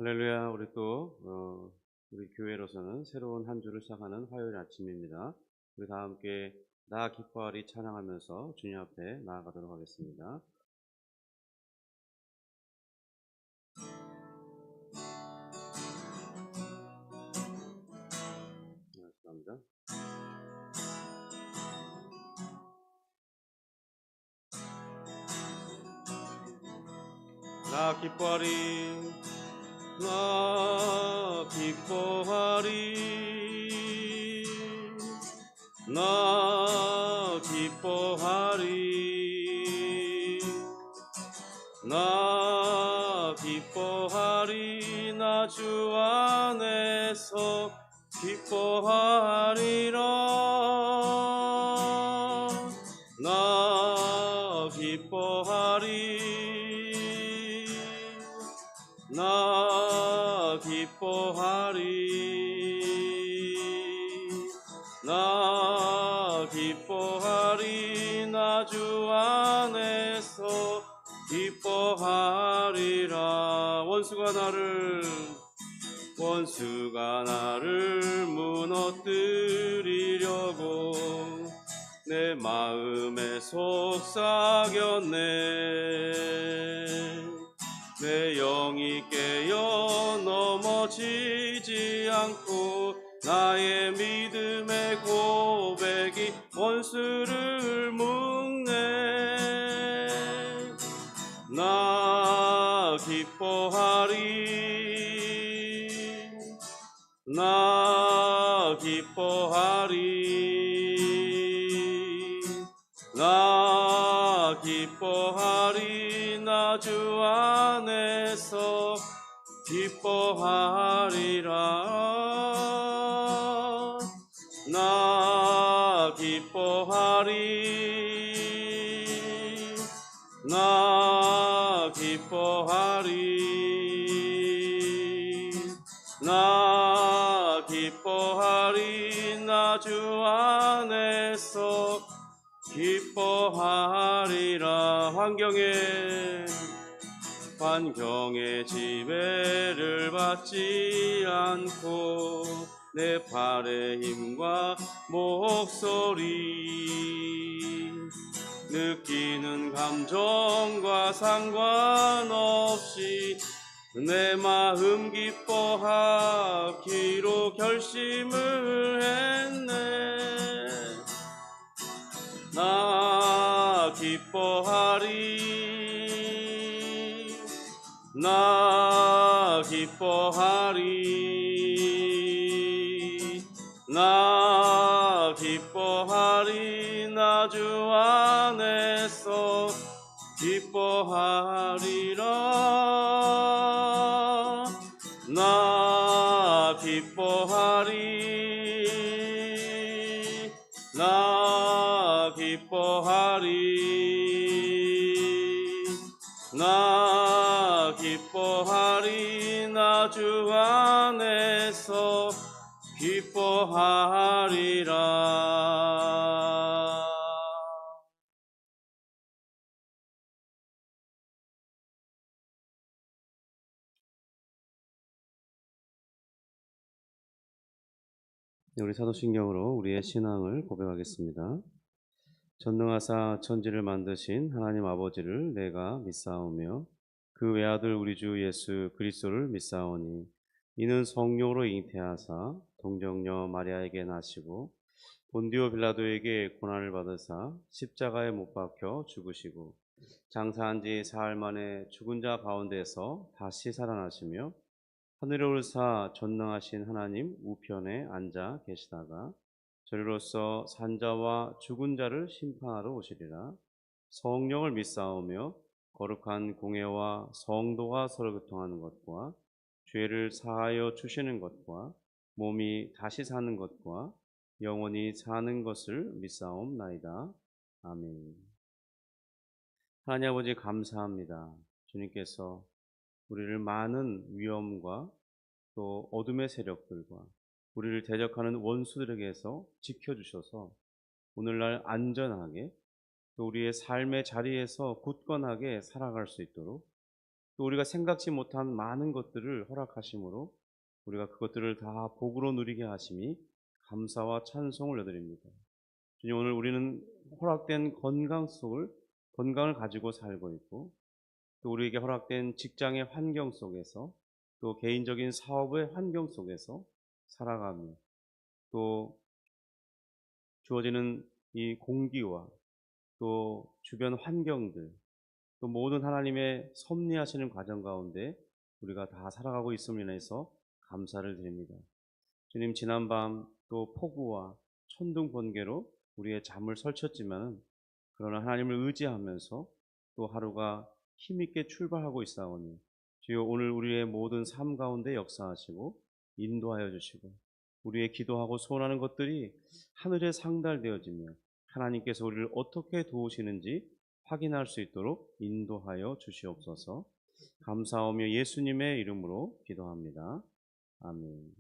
할렐루야. 우리 교회로서는 새로운 한 주를 시작하는 화요일 아침입니다. 우리 다 함께 나 기뻐하리 찬양하면서 주님 앞에 나아가도록 하겠습니다. 감사합니다. 나 기뻐하리, 나 기뻐하리, 나 기뻐하리, 나 기뻐하리. 나 주 안에서 기뻐하리라. 나 기뻐하리, 나 기뻐하리, 나 기뻐하리. 나 주 안에서 기뻐하리라. 원수가 나를 무너뜨리려고 내 마음에 속삭였네. 내 영이 깨어 넘어지지 않고 나의 믿음의 고백이 원수를 묶네. 나 기뻐하리, 나 기뻐하리, 나 기뻐하리. 나 주 안에서 기뻐하리라. 나 기뻐하리, 나 기뻐하리, 나 기뻐하리. 나 주 안에서 기뻐하리라. 환경의 지배를 받지 않고 내 팔의 힘과 목소리 느끼는 감정과 상관없이 내 마음 기뻐하기로 결심을 했네. 나 기뻐하리, 나 기뻐하리, 나 기뻐하리. 나 주 안에서 기뻐하리라. 나 기뻐하리, 나 기뻐하리, 나 기뻐하리. 나 주 안에서 기뻐하리라. 우리 사도신경으로 우리의 신앙을 고백하겠습니다. 전능하사 천지를 만드신 하나님 아버지를 내가 믿사오며 그 외아들 우리 주 예수 그리스도를 믿사오니 이는 성령으로 잉태하사 동정녀 마리아에게 나시고 본디오 빌라도에게 고난을 받으사 십자가에 못 박혀 죽으시고 장사한 지 사흘 만에 죽은 자 가운데서 다시 살아나시며 하늘에 올사 전능하신 하나님 우편에 앉아 계시다가 저리로서 산자와 죽은 자를 심판하러 오시리라. 성령을 믿사오며 거룩한 공예와 성도가 서로 교통하는 것과 죄를 사하여 주시는 것과 몸이 다시 사는 것과 영원히 사는 것을 믿사옵나이다. 아멘. 하나님 아버지 감사합니다. 주님께서 우리를 많은 위험과 또 어둠의 세력들과 우리를 대적하는 원수들에게서 지켜주셔서 오늘날 안전하게 또 우리의 삶의 자리에서 굳건하게 살아갈 수 있도록 또 우리가 생각지 못한 많은 것들을 허락하심으로 우리가 그것들을 다 복으로 누리게 하심이 감사와 찬송을 올려드립니다. 주님, 오늘 우리는 허락된 건강을 가지고 살고 있고, 또 우리에게 허락된 직장의 환경 속에서, 또 개인적인 사업의 환경 속에서 살아가며, 또 주어지는 이 공기와 또 주변 환경들, 또 모든 하나님의 섭리하시는 과정 가운데 우리가 다 살아가고 있음을 인해서 감사를 드립니다. 주님, 지난밤 또 폭우와 천둥 번개로 우리의 잠을 설쳤지만, 그러나 하나님을 의지하면서 또 하루가 힘있게 출발하고 있사오니 주여, 오늘 우리의 모든 삶 가운데 역사하시고 인도하여 주시고, 우리의 기도하고 소원하는 것들이 하늘에 상달되어지며 하나님께서 우리를 어떻게 도우시는지 확인할 수 있도록 인도하여 주시옵소서. 감사하며 예수님의 이름으로 기도합니다. 아멘.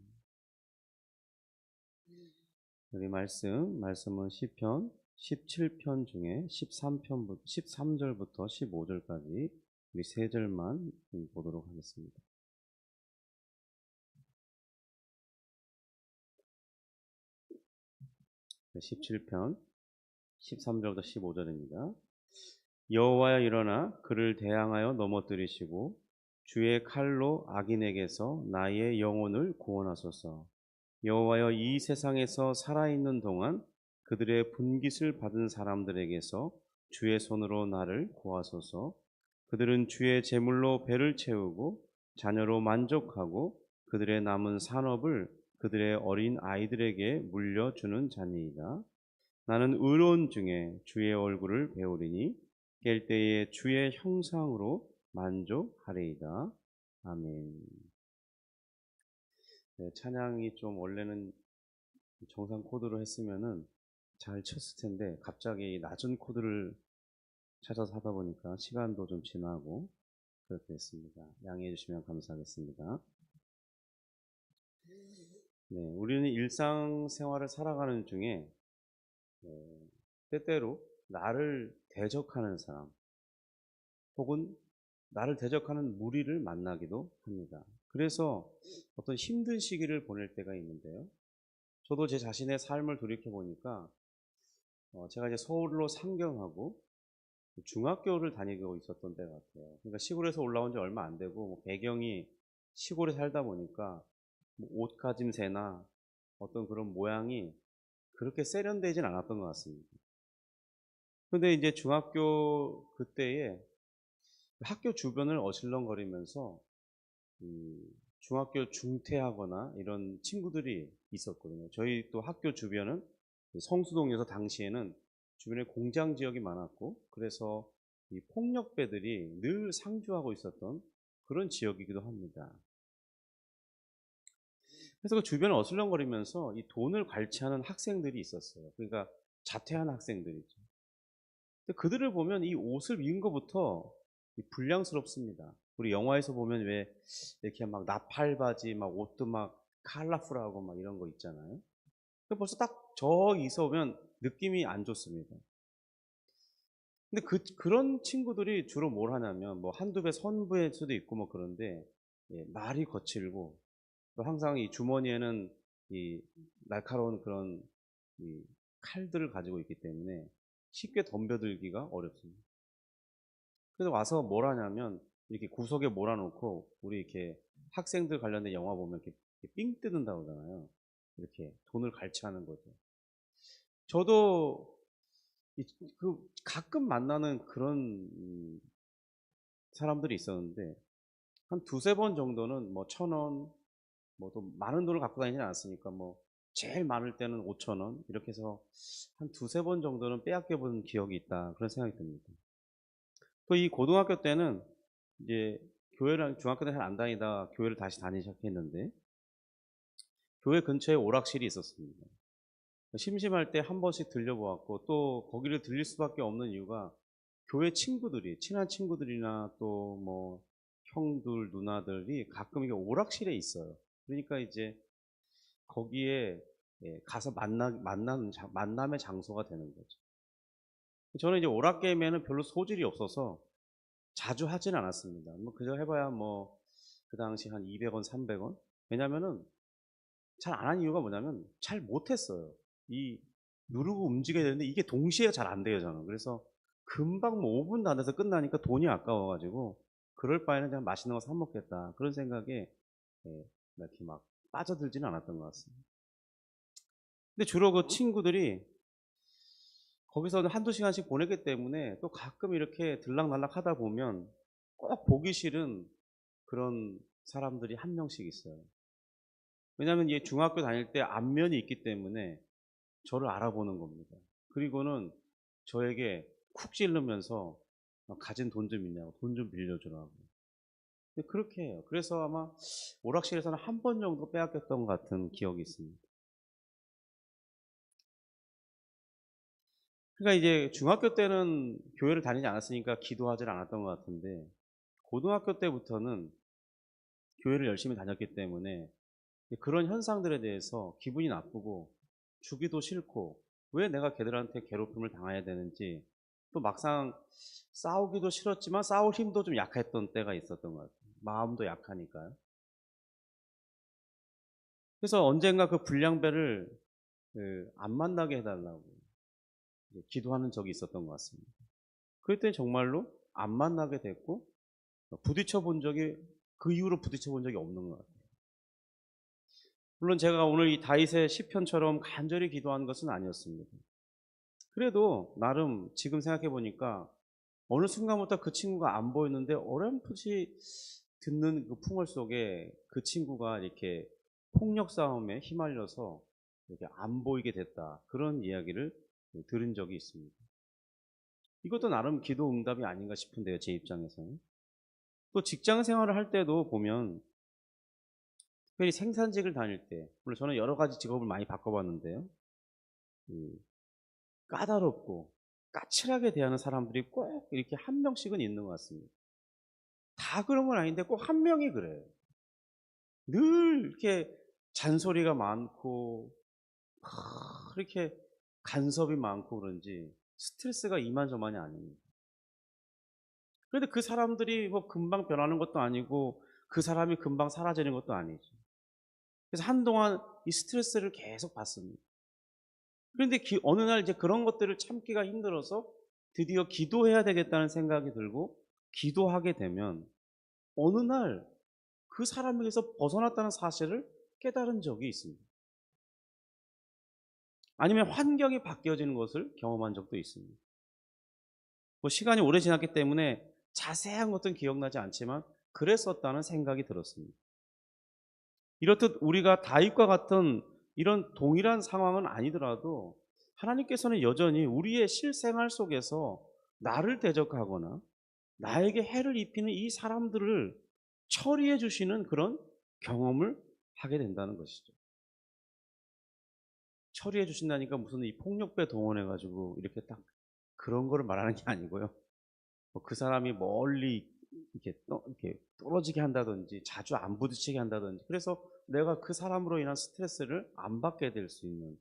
우리 말씀은 시편 17편 중에 13절부터 15절까지 우리 세 절만 보도록 하겠습니다. 네, 17편 13절부터 15절입니다. 여호와여, 일어나 그를 대항하여 넘어뜨리시고 주의 칼로 악인에게서 나의 영혼을 구원하소서. 여호와여, 이 세상에서 살아있는 동안 그들의 분깃을 받은 사람들에게서 주의 손으로 나를 구하소서. 그들은 주의 제물로 배를 채우고 자녀로 만족하고 그들의 남은 산업을 그들의 어린 아이들에게 물려주는 자니이다. 나는 의로운 중에 주의 얼굴을 배우리니 깰 때에 주의 형상으로 만족하리이다. 아멘. 네, 찬양이 좀 원래는 정상 코드로 했으면은 잘 쳤을 텐데 갑자기 낮은 코드를 찾아서 하다 보니까 시간도 좀 지나고 그렇게 됐습니다. 양해해 주시면 감사하겠습니다. 네, 우리는 일상생활을 살아가는 중에 때때로 나를 대적하는 사람 혹은 나를 대적하는 무리를 만나기도 합니다. 그래서 어떤 힘든 시기를 보낼 때가 있는데요. 저도 제 자신의 삶을 돌이켜보니까 제가 이제 서울로 상경하고 중학교를 다니고 있었던 때 같아요. 그러니까 시골에서 올라온 지 얼마 안 되고 뭐 배경이 시골에 살다 보니까 뭐 옷가짐새나 어떤 그런 모양이 그렇게 세련되진 않았던 것 같습니다. 근데 이제 중학교 그때에 학교 주변을 어슬렁거리면서 중학교 중퇴하거나 이런 친구들이 있었거든요. 저희 또 학교 주변은 성수동에서 당시에는 주변에 공장 지역이 많았고, 그래서 이 폭력배들이 늘 상주하고 있었던 그런 지역이기도 합니다. 그래서 그 주변을 어슬렁거리면서 이 돈을 갈취하는 학생들이 있었어요. 그러니까 자퇴한 학생들이죠. 근데 그들을 보면 이 옷을 입은 것부터 불량스럽습니다. 우리 영화에서 보면 왜 이렇게 막 나팔바지, 막 옷도 막 컬러풀하고 막 이런 거 있잖아요. 벌써 딱 저기서 오면 느낌이 안 좋습니다. 근데 그런 친구들이 주로 뭘 하냐면 뭐 한두 배 선부일 수도 있고 뭐 그런데 말이 거칠고 또 항상 이 주머니에는 이 날카로운 그런 이 칼들을 가지고 있기 때문에 쉽게 덤벼들기가 어렵습니다. 그래서 와서 뭘 하냐면 이렇게 구석에 몰아놓고 우리 이렇게 학생들 관련된 영화 보면 이렇게 삥 뜯는다고 하잖아요. 이렇게 돈을 갈취하는 거죠. 저도 가끔 만나는 그런 사람들이 있었는데 한 두세 번 정도는 뭐 1,000원, 뭐 또 많은 돈을 갖고 다니진 않았으니까 뭐 제일 많을 때는 5,000원 이렇게 해서 한 두세 번 정도는 빼앗겨 본 기억이 있다, 그런 생각이 듭니다. 또 이 고등학교 때는 이제 교회를 중학교 때 잘 안 다니다 교회를 다시 다니기 시작했는데 교회 근처에 오락실이 있었습니다. 심심할 때 한 번씩 들려보았고, 또 거기를 들릴 수밖에 없는 이유가 교회 친구들이, 친한 친구들이나 또 뭐 형들, 누나들이 가끔 이게 오락실에 있어요. 그러니까 이제 거기에 가서 만남의 장소가 되는 거죠. 저는 이제 오락게임에는 별로 소질이 없어서 자주 하지는 않았습니다. 뭐 그저 해봐야 뭐 그 당시 한 200원, 300원. 왜냐면은 잘 안 한 이유가 뭐냐면 잘 못했어요. 이 누르고 움직여야 되는데 이게 동시에 잘 안 돼요, 저는. 그래서 금방 뭐 5분도 안 돼서 끝나니까 돈이 아까워 가지고 '그럴 바에는 그냥 맛있는 거 사 먹겠다.' 그런 생각에 예 이렇게 막 빠져들지는 않았던 것 같습니다. 근데 주로 그 친구들이 거기서는 한두 시간씩 보냈기 때문에 또 가끔 이렇게 들락날락 하다 보면 꼭 보기 싫은 그런 사람들이 한 명씩 있어요. 왜냐하면 얘 중학교 다닐 때 안면이 있기 때문에 저를 알아보는 겁니다. 그리고는 저에게 쿡 찌르면서 가진 돈 좀 있냐고 돈 좀 빌려주라고. 근데 그렇게 해요. 그래서 아마 오락실에서는 한 번 정도 빼앗겼던 것 같은 기억이 있습니다. 그러니까 이제 중학교 때는 교회를 다니지 않았으니까 기도하질 않았던 것 같은데 고등학교 때부터는 교회를 열심히 다녔기 때문에 그런 현상들에 대해서 기분이 나쁘고 주기도 싫고 왜 내가 걔들한테 괴롭힘을 당해야 되는지 또 막상 싸우기도 싫었지만 싸울 힘도 좀 약했던 때가 있었던 것 같아요. 마음도 약하니까요. 그래서 언젠가 그 불량배를 안 만나게 해달라고 기도하는 적이 있었던 것 같습니다. 그랬더니 정말로 안 만나게 됐고 부딪혀 본 적이 그 이후로 부딪혀 본 적이 없는 것 같아요. 물론 제가 오늘 이 다윗의 시편처럼 간절히 기도한 것은 아니었습니다. 그래도 나름 지금 생각해 보니까 어느 순간부터 그 친구가 안 보였는데 어렴풋이 듣는 그 풍월 속에 그 친구가 이렇게 폭력 싸움에 휘말려서 이렇게 안 보이게 됐다. 그런 이야기를 들은 적이 있습니다. 이것도 나름 기도 응답이 아닌가 싶은데요, 제 입장에서는. 또 직장 생활을 할 때도 보면 특별히 생산직을 다닐 때, 물론 저는 여러 가지 직업을 많이 바꿔봤는데요. 그 까다롭고 까칠하게 대하는 사람들이 꼭 이렇게 한 명씩은 있는 것 같습니다. 다 그런 건 아닌데 꼭 한 명이 그래요. 늘 이렇게 잔소리가 많고 이렇게 간섭이 많고 그런지 스트레스가 이만저만이 아닙니다. 그런데 그 사람들이 뭐 금방 변하는 것도 아니고 그 사람이 금방 사라지는 것도 아니죠. 그래서 한동안 이 스트레스를 계속 받습니다. 그런데 어느 날 이제 그런 것들을 참기가 힘들어서 드디어 기도해야 되겠다는 생각이 들고 기도하게 되면 어느 날 그 사람에게서 벗어났다는 사실을 깨달은 적이 있습니다. 아니면 환경이 바뀌어지는 것을 경험한 적도 있습니다. 뭐 시간이 오래 지났기 때문에 자세한 것은 기억나지 않지만 그랬었다는 생각이 들었습니다. 이렇듯 우리가 다윗과 같은 이런 동일한 상황은 아니더라도 하나님께서는 여전히 우리의 실생활 속에서 나를 대적하거나 나에게 해를 입히는 이 사람들을 처리해 주시는 그런 경험을 하게 된다는 것이죠. 처리해 주신다니까 무슨 이 폭력배 동원해 가지고 이렇게 딱 그런 거를 말하는 게 아니고요. 뭐 그 사람이 멀리 이렇게 떨어지게 한다든지 자주 안 부딪히게 한다든지 그래서 내가 그 사람으로 인한 스트레스를 안 받게 될 수 있는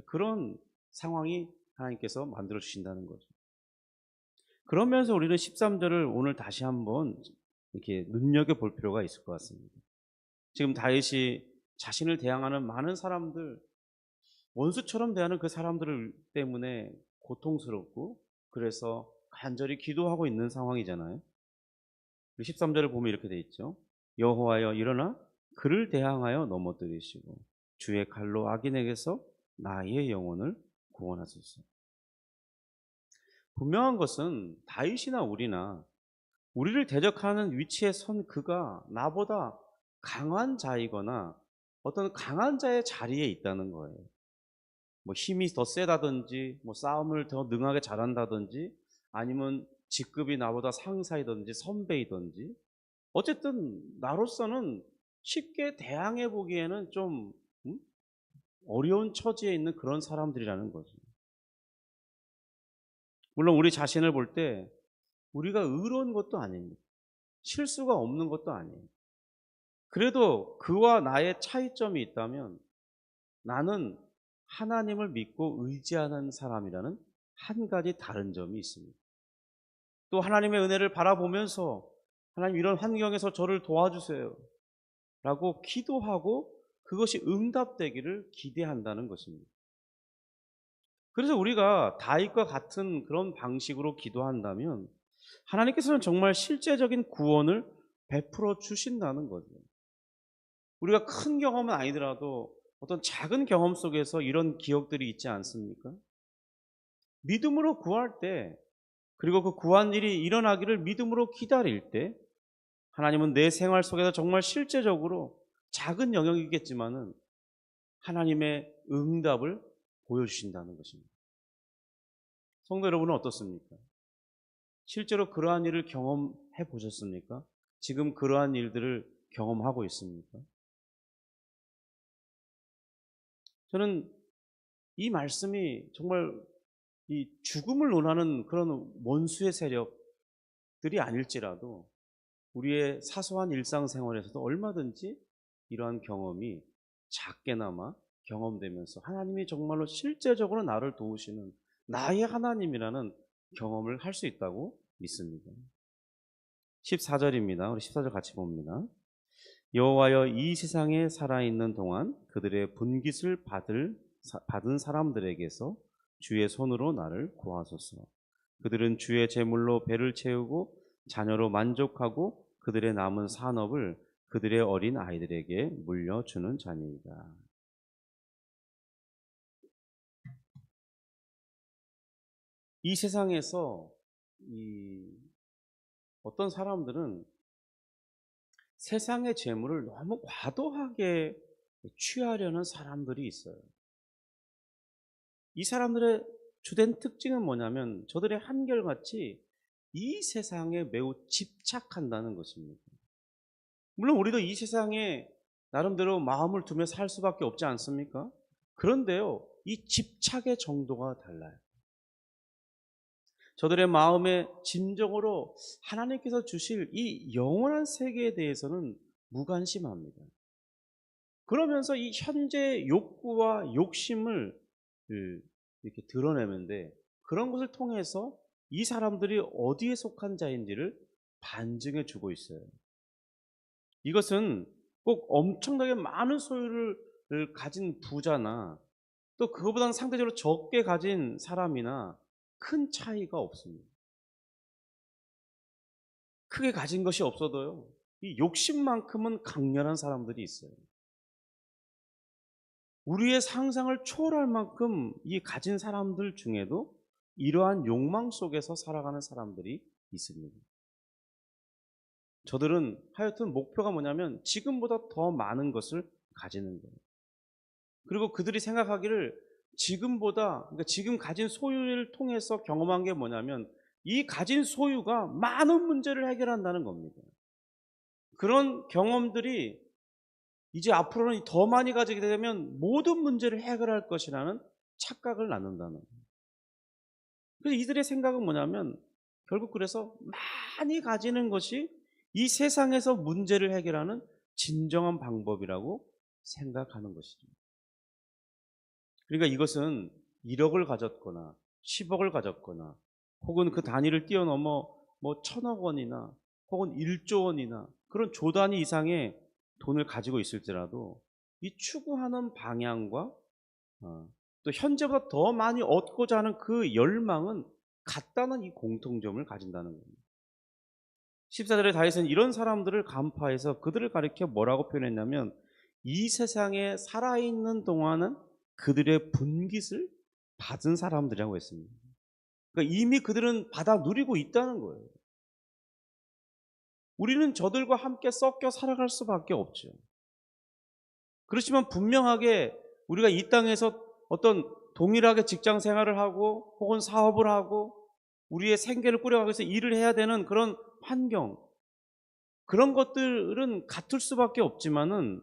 그런 상황이 하나님께서 만들어 주신다는 거죠. 그러면서 우리는 13절을 오늘 다시 한번 이렇게 눈여겨볼 필요가 있을 것 같습니다. 지금 다윗이 자신을 대항하는 많은 사람들, 원수처럼 대하는 그 사람들을 때문에 고통스럽고 그래서 간절히 기도하고 있는 상황이잖아요. 13절을 보면 이렇게 돼 있죠. 여호와여 일어나 그를 대항하여 넘어뜨리시고 주의 칼로 악인에게서 나의 영혼을 구원하소서. 분명한 것은 다윗이나 우리를 대적하는 위치에 선 그가 나보다 강한 자이거나 어떤 강한 자의 자리에 있다는 거예요. 뭐 힘이 더 세다든지 뭐 싸움을 더 능하게 잘한다든지 아니면 직급이 나보다 상사이든지 선배이든지 어쨌든 나로서는 쉽게 대항해 보기에는 좀 음? 어려운 처지에 있는 그런 사람들이라는 거죠. 물론 우리 자신을 볼 때 우리가 의로운 것도 아닙니다. 실수가 없는 것도 아니에요. 그래도 그와 나의 차이점이 있다면 나는 하나님을 믿고 의지하는 사람이라는 한 가지 다른 점이 있습니다. 또 하나님의 은혜를 바라보면서 하나님 이런 환경에서 저를 도와주세요 라고 기도하고 그것이 응답되기를 기대한다는 것입니다. 그래서 우리가 다윗과 같은 그런 방식으로 기도한다면 하나님께서는 정말 실제적인 구원을 베풀어 주신다는 거죠. 우리가 큰 경험은 아니더라도 어떤 작은 경험 속에서 이런 기억들이 있지 않습니까? 믿음으로 구할 때, 그리고 그 구한 일이 일어나기를 믿음으로 기다릴 때 하나님은 내 생활 속에서 정말 실제적으로 작은 영역이겠지만은 하나님의 응답을 보여주신다는 것입니다. 성도 여러분은 어떻습니까? 실제로 그러한 일을 경험해 보셨습니까? 지금 그러한 일들을 경험하고 있습니까? 저는 이 말씀이 정말 이 죽음을 논하는 그런 원수의 세력들이 아닐지라도 우리의 사소한 일상생활에서도 얼마든지 이러한 경험이 작게나마 경험되면서 하나님이 정말로 실제적으로 나를 도우시는 나의 하나님이라는 경험을 할 수 있다고 믿습니다. 14절입니다. 우리 14절 같이 봅니다. 여호와여, 이 세상에 살아있는 동안 그들의 분깃을 받은 사람들에게서 주의 손으로 나를 구하소서. 그들은 주의 제물로 배를 채우고 자녀로 만족하고 그들의 남은 산업을 그들의 어린 아이들에게 물려주는 자니이다. 이 세상에서 어떤 사람들은 세상의 재물을 너무 과도하게 취하려는 사람들이 있어요. 이 사람들의 주된 특징은 뭐냐면 저들의 한결같이 이 세상에 매우 집착한다는 것입니다. 물론 우리도 이 세상에 나름대로 마음을 두며 살 수밖에 없지 않습니까? 그런데요, 이 집착의 정도가 달라요. 저들의 마음의 진정으로 하나님께서 주실 이 영원한 세계에 대해서는 무관심합니다. 그러면서 이 현재 욕구와 욕심을 이렇게 드러내는데 그런 것을 통해서 이 사람들이 어디에 속한 자인지를 반증해 주고 있어요. 이것은 꼭 엄청나게 많은 소유를 가진 부자나 또 그거보다는 상대적으로 적게 가진 사람이나 큰 차이가 없습니다. 크게 가진 것이 없어도요, 이 욕심만큼은 강렬한 사람들이 있어요. 우리의 상상을 초월할 만큼 이 가진 사람들 중에도 이러한 욕망 속에서 살아가는 사람들이 있습니다. 저들은 하여튼 목표가 뭐냐면 지금보다 더 많은 것을 가지는 거예요. 그리고 그들이 생각하기를 지금보다, 그러니까 지금 가진 소유를 통해서 경험한 게 뭐냐면 이 가진 소유가 많은 문제를 해결한다는 겁니다. 그런 경험들이 이제 앞으로는 더 많이 가지게 되면 모든 문제를 해결할 것이라는 착각을 낳는다는 거예요. 그래서 이들의 생각은 뭐냐면 결국 그래서 많이 가지는 것이 이 세상에서 문제를 해결하는 진정한 방법이라고 생각하는 것이죠. 그러니까 이것은 1억을 가졌거나 10억을 가졌거나 혹은 그 단위를 뛰어넘어 뭐 1000억 원이나 혹은 1조 원이나 그런 조 단위 이상의 돈을 가지고 있을지라도 이 추구하는 방향과 또 현재보다 더 많이 얻고자 하는 그 열망은 같다는 이 공통점을 가진다는 겁니다. 14절에 다윗은 이런 사람들을 간파해서 그들을 가리켜 뭐라고 표현했냐면 이 세상에 살아있는 동안은 그들의 분깃을 받은 사람들이라고 했습니다. 그러니까 이미 그들은 받아 누리고 있다는 거예요. 우리는 저들과 함께 섞여 살아갈 수밖에 없죠. 그렇지만 분명하게 우리가 이 땅에서 어떤 동일하게 직장 생활을 하고 혹은 사업을 하고 우리의 생계를 꾸려가기 위해서 일을 해야 되는 그런 환경, 그런 것들은 같을 수밖에 없지만은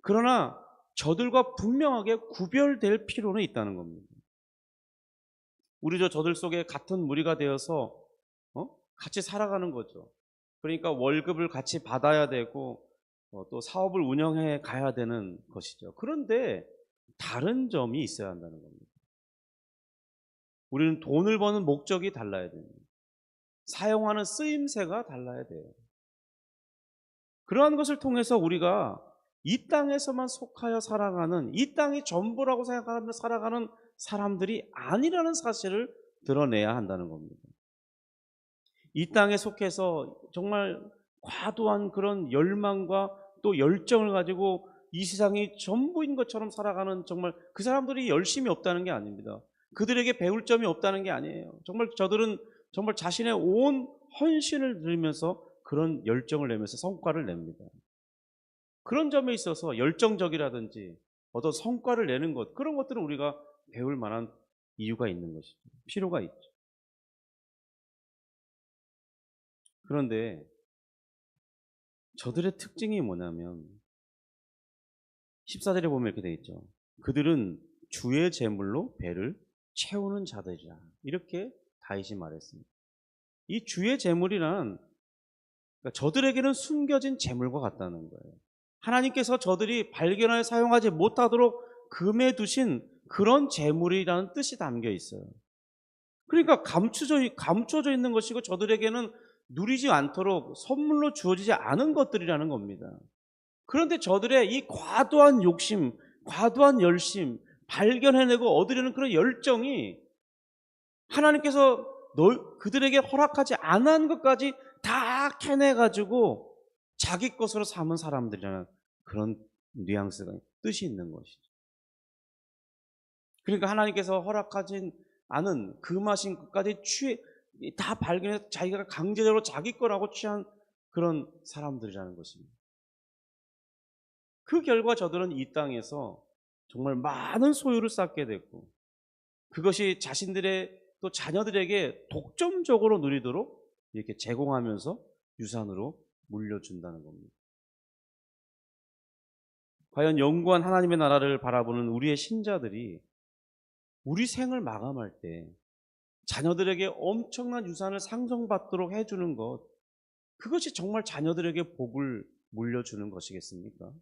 그러나 저들과 분명하게 구별될 필요는 있다는 겁니다. 우리도 저들 속에 같은 무리가 되어서 같이 살아가는 거죠. 그러니까 월급을 같이 받아야 되고 또 사업을 운영해 가야 되는 것이죠. 그런데 다른 점이 있어야 한다는 겁니다. 우리는 돈을 버는 목적이 달라야 됩니다. 사용하는 쓰임새가 달라야 돼요. 그러한 것을 통해서 우리가 이 땅에서만 속하여 살아가는, 이 땅이 전부라고 생각하며 살아가는 사람들이 아니라는 사실을 드러내야 한다는 겁니다. 이 땅에 속해서 정말 과도한 그런 열망과 또 열정을 가지고 이 세상이 전부인 것처럼 살아가는, 정말 그 사람들이 열심이 없다는 게 아닙니다. 그들에게 배울 점이 없다는 게 아니에요. 정말 저들은 정말 자신의 온 헌신을 들이면서 그런 열정을 내면서 성과를 냅니다. 그런 점에 있어서 열정적이라든지 어떤 성과를 내는 것, 그런 것들은 우리가 배울 만한 이유가 있는 것이죠. 필요가 있죠. 그런데 저들의 특징이 뭐냐면 14절에 보면 이렇게 되어 있죠. 그들은 주의 재물로 배를 채우는 자들이라. 이렇게 다윗이 말했습니다. 이 주의 재물이란, 그러니까 저들에게는 숨겨진 재물과 같다는 거예요. 하나님께서 저들이 발견하여 사용하지 못하도록 금해 두신 그런 재물이라는 뜻이 담겨 있어요. 그러니까 감춰져 있는 것이고 저들에게는 누리지 않도록 선물로 주어지지 않은 것들이라는 겁니다. 그런데 저들의 이 과도한 욕심, 과도한 열심, 발견해내고 얻으려는 그런 열정이 하나님께서 그들에게 허락하지 않은 것까지 다 캐내가지고 자기 것으로 삼은 사람들이라는 그런 뉘앙스가, 뜻이 있는 것이죠. 그러니까 하나님께서 허락하지 않은 금하신 것까지 다 발견해서 자기가 강제적으로 자기 거라고 취한 그런 사람들이라는 것입니다. 그 결과 저들은 이 땅에서 정말 많은 소유를 쌓게 됐고, 그것이 자신들의 또 자녀들에게 독점적으로 누리도록 이렇게 제공하면서 유산으로 물려준다는 겁니다. 과연 영구한 하나님의 나라를 바라보는 우리의 신자들이 우리 생을 마감할 때 자녀들에게 엄청난 유산을 상속받도록 해주는 것, 그것이 정말 자녀들에게 복을 물려주는 것이겠습니까?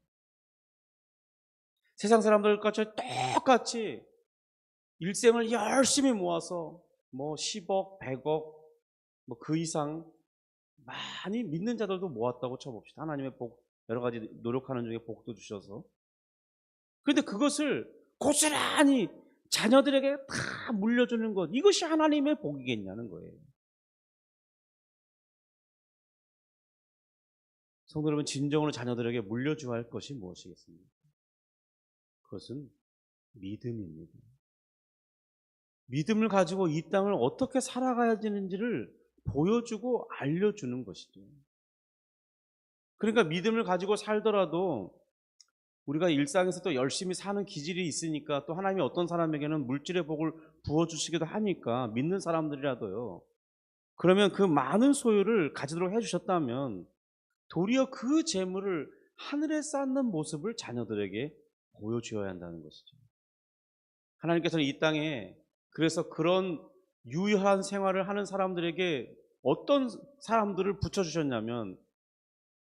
세상 사람들과 똑같이 일생을 열심히 모아서 뭐 10억, 100억, 뭐 그 이상 많이 믿는 자들도 모았다고 쳐봅시다. 하나님의 복, 여러 가지 노력하는 중에 복도 주셔서. 그런데 그것을 고스란히 자녀들에게 다 물려주는 것, 이것이 하나님의 복이겠냐는 거예요. 성도 여러분, 진정으로 자녀들에게 물려줘야 할 것이 무엇이겠습니까? 그것은 믿음입니다. 믿음을 가지고 이 땅을 어떻게 살아가야 되는지를 보여주고 알려주는 것이죠. 그러니까 믿음을 가지고 살더라도 우리가 일상에서 또 열심히 사는 기질이 있으니까, 또 하나님이 어떤 사람에게는 물질의 복을 부어주시기도 하니까, 믿는 사람들이라도요, 그러면 그 많은 소유를 가지도록 해주셨다면 도리어 그 재물을 하늘에 쌓는 모습을 자녀들에게 보여주어야 한다는 것이죠. 하나님께서는 이 땅에 그래서 그런 유효한 생활을 하는 사람들에게 어떤 사람들을 붙여주셨냐면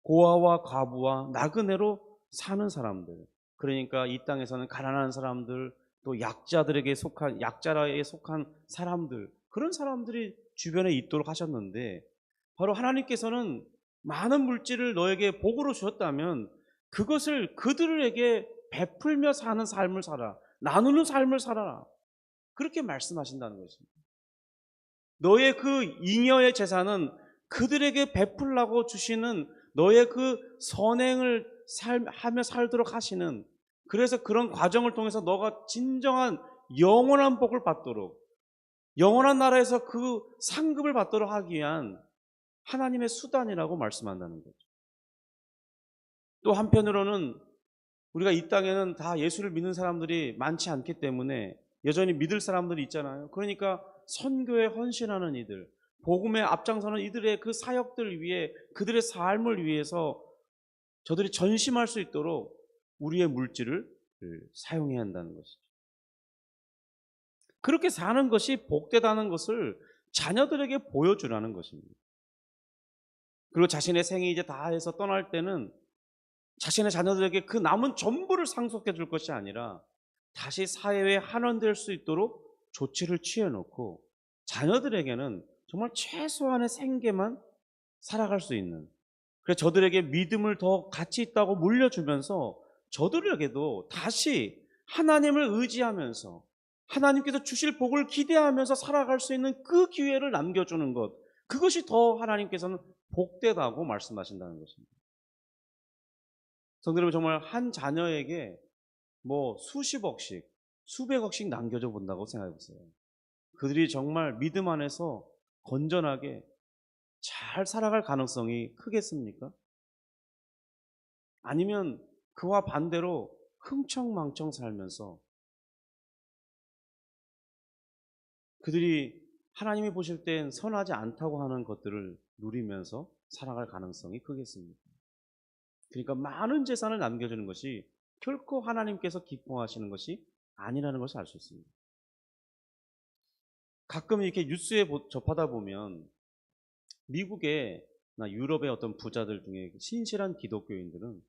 고아와 과부와 나그네로 사는 사람들, 그러니까 이 땅에서는 가난한 사람들, 또 약자들에게 속한, 약자라에 속한 사람들, 그런 사람들이 주변에 있도록 하셨는데, 바로 하나님께서는 많은 물질을 너에게 복으로 주셨다면 그것을 그들에게 베풀며 사는 삶을 살아, 나누는 삶을 살아라, 그렇게 말씀하신다는 것입니다. 너의 그 잉여의 재산은 그들에게 베풀라고 주시는 너의 그 선행을 하며 살도록 하시는, 그래서 그런 과정을 통해서 너가 진정한 영원한 복을 받도록, 영원한 나라에서 그 상급을 받도록 하기 위한 하나님의 수단이라고 말씀한다는 거죠. 또 한편으로는 우리가 이 땅에는 다 예수를 믿는 사람들이 많지 않기 때문에 여전히 믿을 사람들이 있잖아요. 그러니까 선교에 헌신하는 이들, 복음에 앞장서는 이들의 그 사역들 위해, 그들의 삶을 위해서 저들이 전심할 수 있도록 우리의 물질을 사용해야 한다는 것이죠. 그렇게 사는 것이 복되다는 것을 자녀들에게 보여주라는 것입니다. 그리고 자신의 생이 이제 다 해서 떠날 때는 자신의 자녀들에게 그 남은 전부를 상속해 줄 것이 아니라 다시 사회에 환원될 수 있도록 조치를 취해 놓고 자녀들에게는 정말 최소한의 생계만 살아갈 수 있는, 그래서 저들에게 믿음을 더 가치 있다고 물려주면서 저들에게도 다시 하나님을 의지하면서 하나님께서 주실 복을 기대하면서 살아갈 수 있는 그 기회를 남겨주는 것, 그것이 더 하나님께서는 복되다고 말씀하신다는 것입니다. 성도 여러분, 정말 한 자녀에게 뭐 수십억씩, 수백억씩 남겨줘 본다고 생각해 보세요. 그들이 정말 믿음 안에서 건전하게 잘 살아갈 가능성이 크겠습니까? 아니면 그와 반대로 흥청망청 살면서 그들이 하나님이 보실 땐 선하지 않다고 하는 것들을 누리면서 살아갈 가능성이 크겠습니까? 그러니까 많은 재산을 남겨주는 것이 결코 하나님께서 기뻐하시는 것이 아니라는 것을 알 수 있습니다. 가끔 이렇게 뉴스에 접하다 보면 미국이나 유럽의 어떤 부자들 중에 신실한 기독교인들은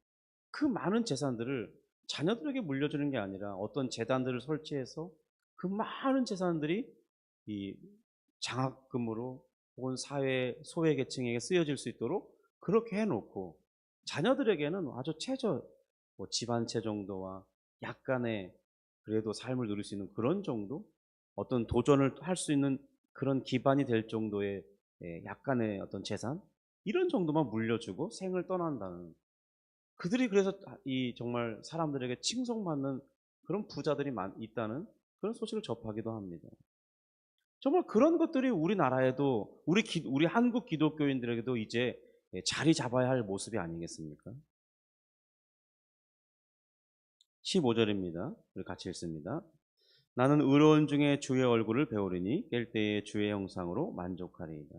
그 많은 재산들을 자녀들에게 물려주는 게 아니라 어떤 재단들을 설치해서 그 많은 재산들이 이 장학금으로 혹은 사회 소외계층에게 쓰여질 수 있도록 그렇게 해놓고 자녀들에게는 아주 최저 뭐 집안채 정도와 약간의 그래도 삶을 누릴 수 있는 그런 정도, 어떤 도전을 할 수 있는 그런 기반이 될 정도의 약간의 어떤 재산, 이런 정도만 물려주고 생을 떠난다는, 그들이 그래서 이 정말 사람들에게 칭송받는 그런 부자들이 있다는 그런 소식을 접하기도 합니다. 정말 그런 것들이 우리나라에도 우리 한국 기독교인들에게도 이제 자리 잡아야 할 모습이 아니겠습니까? 15절입니다. 우리 같이 읽습니다. 나는 의로운 중에 주의 얼굴을 배우리니 깰 때의 주의 형상으로 만족하리이다.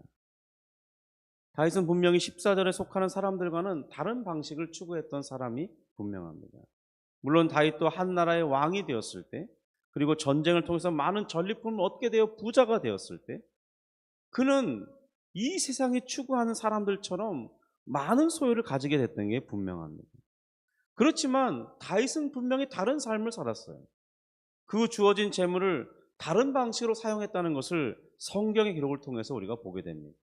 다윗은 분명히 14절에 속하는 사람들과는 다른 방식을 추구했던 사람이 분명합니다. 물론 다윗도 한 나라의 왕이 되었을 때, 그리고 전쟁을 통해서 많은 전리품을 얻게 되어 부자가 되었을 때, 그는 이 세상이 추구하는 사람들처럼 많은 소유를 가지게 됐던 게 분명합니다. 그렇지만 다윗은 분명히 다른 삶을 살았어요. 그 주어진 재물을 다른 방식으로 사용했다는 것을 성경의 기록을 통해서 우리가 보게 됩니다.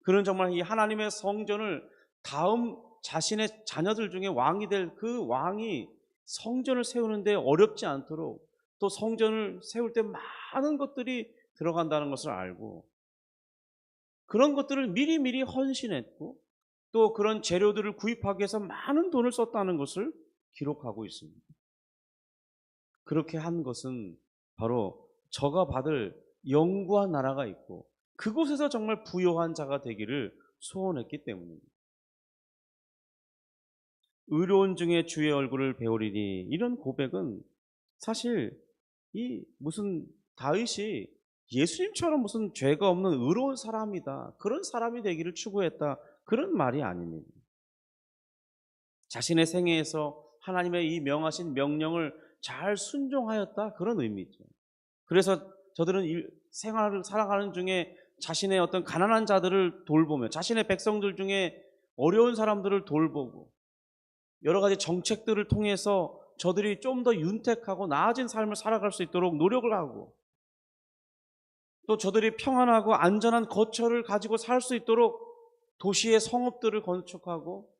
그는 정말 이 하나님의 성전을 다음 자신의 자녀들 중에 왕이 될 그 왕이 성전을 세우는데 어렵지 않도록, 또 성전을 세울 때 많은 것들이 들어간다는 것을 알고 그런 것들을 미리미리 헌신했고 또 그런 재료들을 구입하기 위해서 많은 돈을 썼다는 것을 기록하고 있습니다. 그렇게 한 것은 바로 저가 받을 영구한 나라가 있고 그곳에서 정말 부요한 자가 되기를 소원했기 때문입니다. 의로운 중에 주의 얼굴을 배우리니, 이런 고백은 사실 이 무슨 다윗이 예수님처럼 무슨 죄가 없는 의로운 사람이다, 그런 사람이 되기를 추구했다, 그런 말이 아닙니다. 자신의 생애에서 하나님의 이 명하신 명령을 잘 순종하였다, 그런 의미죠. 그래서 저들은 생활을 살아가는 중에 자신의 어떤 가난한 자들을 돌보며 자신의 백성들 중에 어려운 사람들을 돌보고 여러 가지 정책들을 통해서 저들이 좀 더 윤택하고 나아진 삶을 살아갈 수 있도록 노력을 하고, 또 저들이 평안하고 안전한 거처를 가지고 살 수 있도록 도시의 성읍들을 건축하고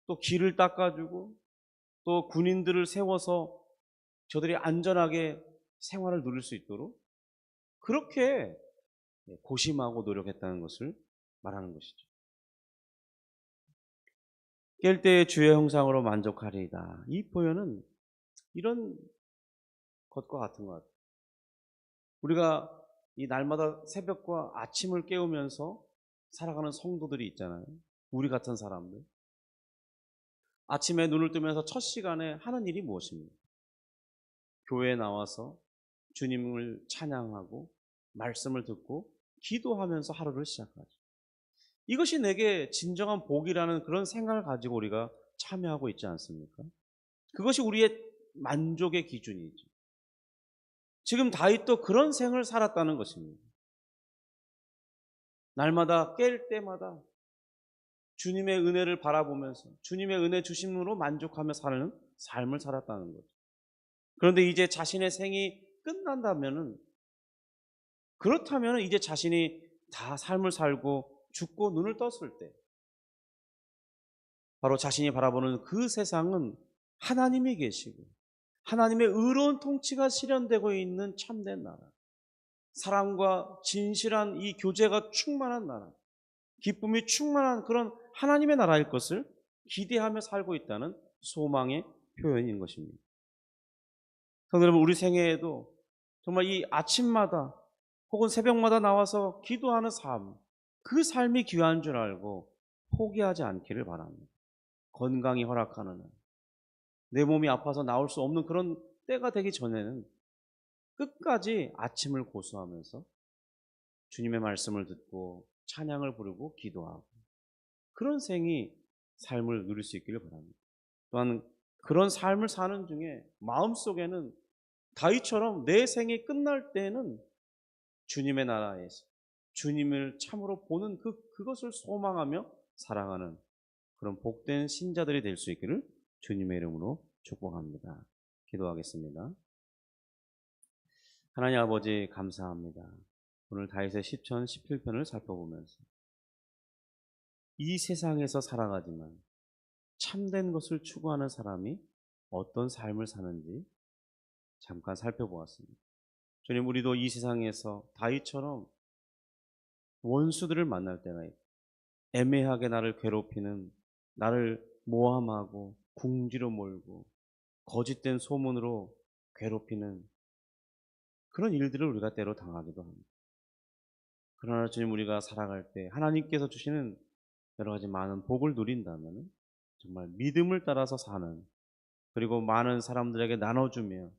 또 길을 닦아주고 또 군인들을 세워서 저들이 안전하게 생활을 누릴 수 있도록 그렇게 고심하고 노력했다는 것을 말하는 것이죠. 깰 때의 주의 형상으로 만족하리이다. 이 표현은 이런 것과 같은 것 같아요. 우리가 이 날마다 새벽과 아침을 깨우면서 살아가는 성도들이 있잖아요. 우리 같은 사람들. 아침에 눈을 뜨면서 첫 시간에 하는 일이 무엇입니까? 교회에 나와서 주님을 찬양하고 말씀을 듣고 기도하면서 하루를 시작하죠. 이것이 내게 진정한 복이라는 그런 생각을 가지고 우리가 참여하고 있지 않습니까? 그것이 우리의 만족의 기준이죠. 지금 다윗도 그런 생을 살았다는 것입니다. 날마다 깰 때마다 주님의 은혜를 바라보면서 주님의 은혜 주심으로 만족하며 사는 삶을 살았다는 거죠. 그런데 이제 자신의 생이 끝난다면은, 그렇다면 이제 자신이 다 삶을 살고 죽고 눈을 떴을 때 바로 자신이 바라보는 그 세상은 하나님이 계시고 하나님의 의로운 통치가 실현되고 있는 참된 나라, 사랑과 진실한 이 교제가 충만한 나라, 기쁨이 충만한 그런 하나님의 나라일 것을 기대하며 살고 있다는 소망의 표현인 것입니다. 성도 여러분, 우리 생애에도 정말 이 아침마다 혹은 새벽마다 나와서 기도하는 삶, 그 삶이 귀한 줄 알고 포기하지 않기를 바랍니다. 건강이 허락하는 한, 내 몸이 아파서 나올 수 없는 그런 때가 되기 전에는 끝까지 아침을 고수하면서 주님의 말씀을 듣고 찬양을 부르고 기도하고 그런 생이 삶을 누릴 수 있기를 바랍니다. 또한 그런 삶을 사는 중에 마음속에는 다윗처럼 내 생이 끝날 때는 주님의 나라에서 주님을 참으로 보는 그것을 소망하며 살아가는 그런 복된 신자들이 될 수 있기를 주님의 이름으로 축복합니다. 기도하겠습니다. 하나님 아버지, 감사합니다. 오늘 다윗의 시편 17편을 살펴보면서 이 세상에서 살아가지만 참된 것을 추구하는 사람이 어떤 삶을 사는지 잠깐 살펴보았습니다. 주님, 우리도 이 세상에서 다윗처럼 원수들을 만날 때가 있고 애매하게 나를 괴롭히는, 나를 모함하고 궁지로 몰고 거짓된 소문으로 괴롭히는 그런 일들을 우리가 때로 당하기도 합니다. 그러나 주님, 우리가 살아갈 때 하나님께서 주시는 여러 가지 많은 복을 누린다면 정말 믿음을 따라서 사는, 그리고 많은 사람들에게 나눠주며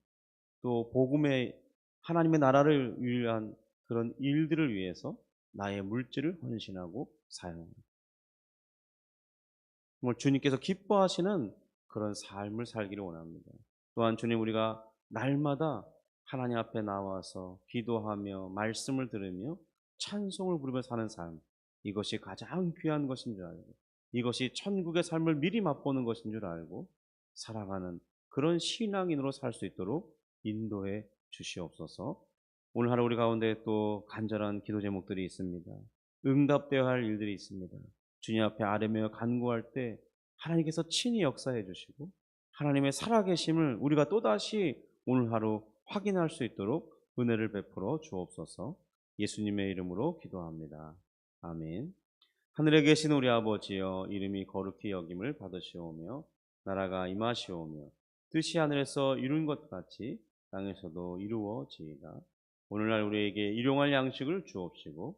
또 복음의 하나님의 나라를 위한 그런 일들을 위해서 나의 물질을 헌신하고 사용합니다. 정말 주님께서 기뻐하시는 그런 삶을 살기를 원합니다. 또한 주님, 우리가 날마다 하나님 앞에 나와서 기도하며 말씀을 들으며 찬송을 부르며 사는 삶, 이것이 가장 귀한 것인 줄 알고 이것이 천국의 삶을 미리 맛보는 것인 줄 알고 살아가는 그런 신앙인으로 살 수 있도록 인도해 주시옵소서. 오늘 하루 우리 가운데 또 간절한 기도 제목들이 있습니다. 응답되어야 할 일들이 있습니다. 주님 앞에 아뢰며 간구할 때 하나님께서 친히 역사해 주시고 하나님의 살아계심을 우리가 또다시 오늘 하루 확인할 수 있도록 은혜를 베풀어 주옵소서. 예수님의 이름으로 기도합니다. 아멘. 하늘에 계신 우리 아버지여, 이름이 거룩히 여김을 받으시오며 나라가 임하시오며 뜻이 하늘에서 이룬 것 같이 땅에서도 이루어지이다. 오늘날 우리에게 일용할 양식을 주옵시고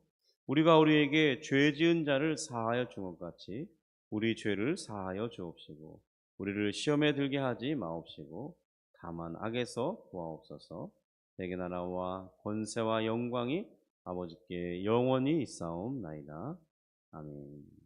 우리가 우리에게 죄 지은 자를 사하여 준 것 같이 우리 죄를 사하여 주옵시고 우리를 시험에 들게 하지 마옵시고 다만 악에서 구하옵소서. 내게 나라와 권세와 영광이 아버지께 영원히 있사옵나이다. 아멘.